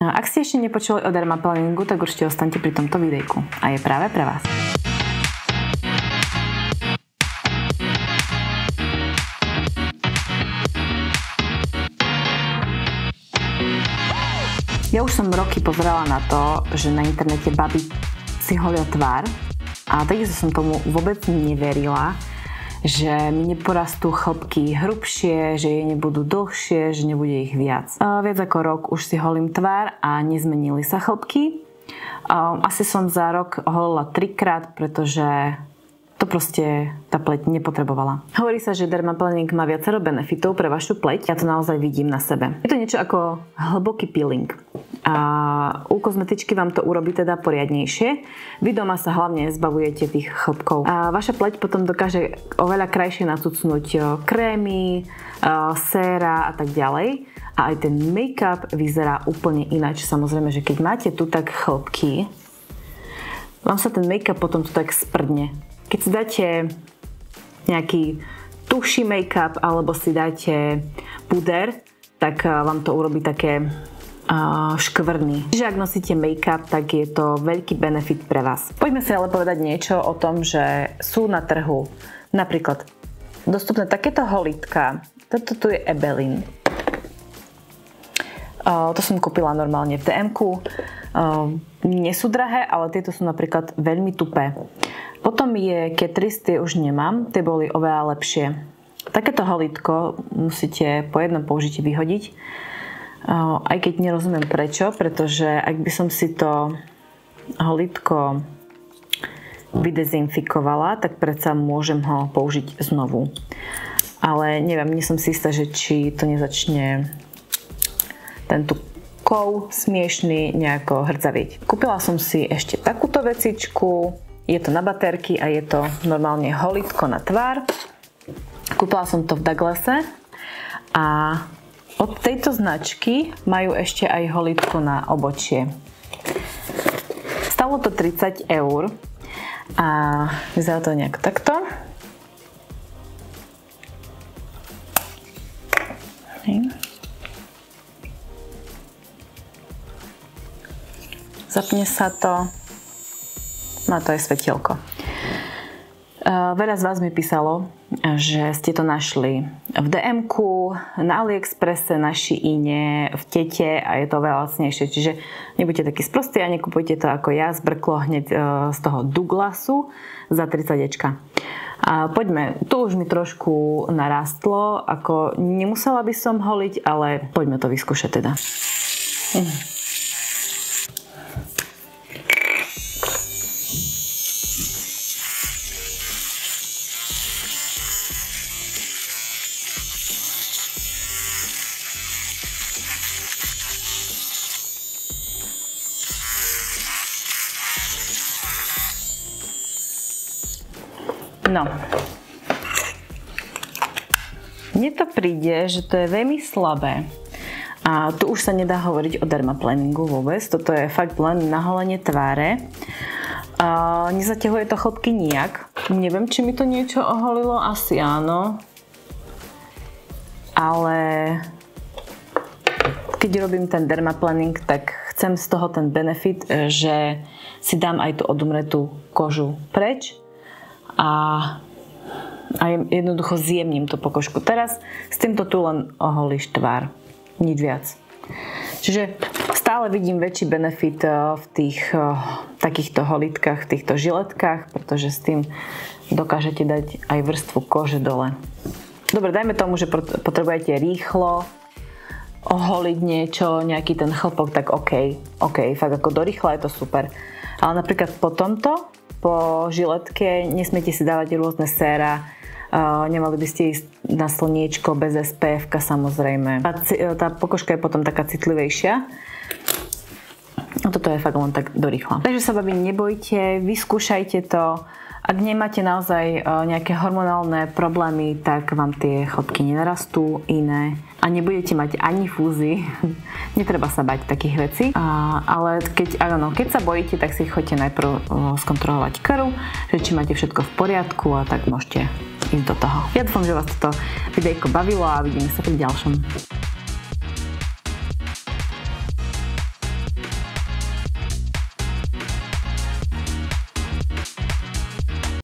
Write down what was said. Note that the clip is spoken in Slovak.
Ak ste ešte nepočuli o dermaplaningu, tak určite ostaňte pri tomto videjku. A je práve pre vás. Ja už som roky pozerala na to, že na internete baby si holia tvár a takisto som tomu vôbec neverila, že mi neporastú chlpky hrubšie, že jej nebudú dlhšie, že nebude ich viac. Viac ako rok už si holím tvár a nezmenili sa chlpky. Asi som za rok holila 3-krát, pretože to proste tá pleť nepotrebovala. Hovorí sa, že dermaplaning má viacero benefitov pre vašu pleť. Ja to naozaj vidím na sebe. Je to niečo ako hlboký peeling. A u kozmetičky vám to urobí teda poriadnejšie. Vy doma sa hlavne zbavujete tých chlpkov. A vaša pleť potom dokáže oveľa krajšie nacucnúť krémy, séra a tak ďalej. A aj ten make-up vyzerá úplne ináč. Samozrejme, že keď máte tu tak chlpky, vám sa ten make-up potom tu tak sprdne. Keď si dáte nejaký tuší make-up alebo si dáte puder, tak vám to urobí také škvrny. Čiže ak nosíte make-up, tak je to veľký benefit pre vás. Poďme si ale povedať niečo o tom, že sú na trhu napríklad dostupné takéto holítka. Toto tu je Ebelin. To som kúpila normálne v DM-ku. Nie sú drahé, ale tieto sú napríklad veľmi tupé. Potom je Catrice, tie už nemám, tie boli oveľa lepšie. Takéto holítko musíte po jednom použití vyhodiť. Aj keď nerozumiem prečo, pretože ak by som si to holítko vydezinfikovala, tak predsa môžem ho použiť znovu. Ale neviem, nie som si istá, že či to nezačne tento kov smiešný nejako hrdzavieť. Kúpila som si ešte takúto vecičku. Je to na baterky a je to normálne holítko na tvár. Kúpila som to v Douglase a od tejto značky majú ešte aj holítko na obočie. Stalo to 30 € a vyzerá to nejak takto. Zapne sa to. Má to aj svetielko. Veľa z vás mi písalo, že ste to našli v DM-ku, na AliExpresse, na Sheine, v Tete a je to veľa lacnejšie. Čiže nebuďte takí sprostí a nekupujte to ako ja, zbrklo hneď z toho Douglasu za 30 €. A poďme, tu už mi trošku narastlo, ako nemusela by som holiť, ale poďme to vyskúšať teda. No, mne to príde, že to je veľmi slabé a tu už sa nedá hovoriť o dermaplaningu vôbec, toto je fakt len naholenie tváre. Nezaťahuje to chlpky nijak, neviem, či mi to niečo oholilo, asi áno, ale keď robím ten dermaplaning, tak chcem z toho ten benefit, že si dám aj tú odumretú kožu preč a jednoducho zjemním to pokožku. Teraz s týmto tu len oholíš tvár, nič viac. Čiže stále vidím väčší benefit v tých takýchto holítkach, v týchto žiletkách, pretože s tým dokážete dať aj vrstvu kože dole. Dobre, dajme tomu, že potrebujete rýchlo oholiť niečo, nejaký ten chlpok, tak OK, fakt ako do rýchla je to super. Ale napríklad po tomto, po žiletke nesmiete si dávať rôzne séra, nemali by ste ísť na slniečko bez SPF-ka samozrejme. Tá pokožka je potom taká citlivejšia. Toto je fakt len tak do rýchla. Takže sa babi, nebojte, vyskúšajte to. Ak nemáte naozaj nejaké hormonálne problémy, tak vám tie chlpky nenarastú iné a nebudete mať ani fúzy. Netreba sa bať takých vecí. Ale keď sa bojíte, tak si choďte najprv skontrolovať krv, že či máte všetko v poriadku a tak môžete ísť do toho. Ja dúfam, že vás toto videjko bavilo a vidíme sa pri ďalšom.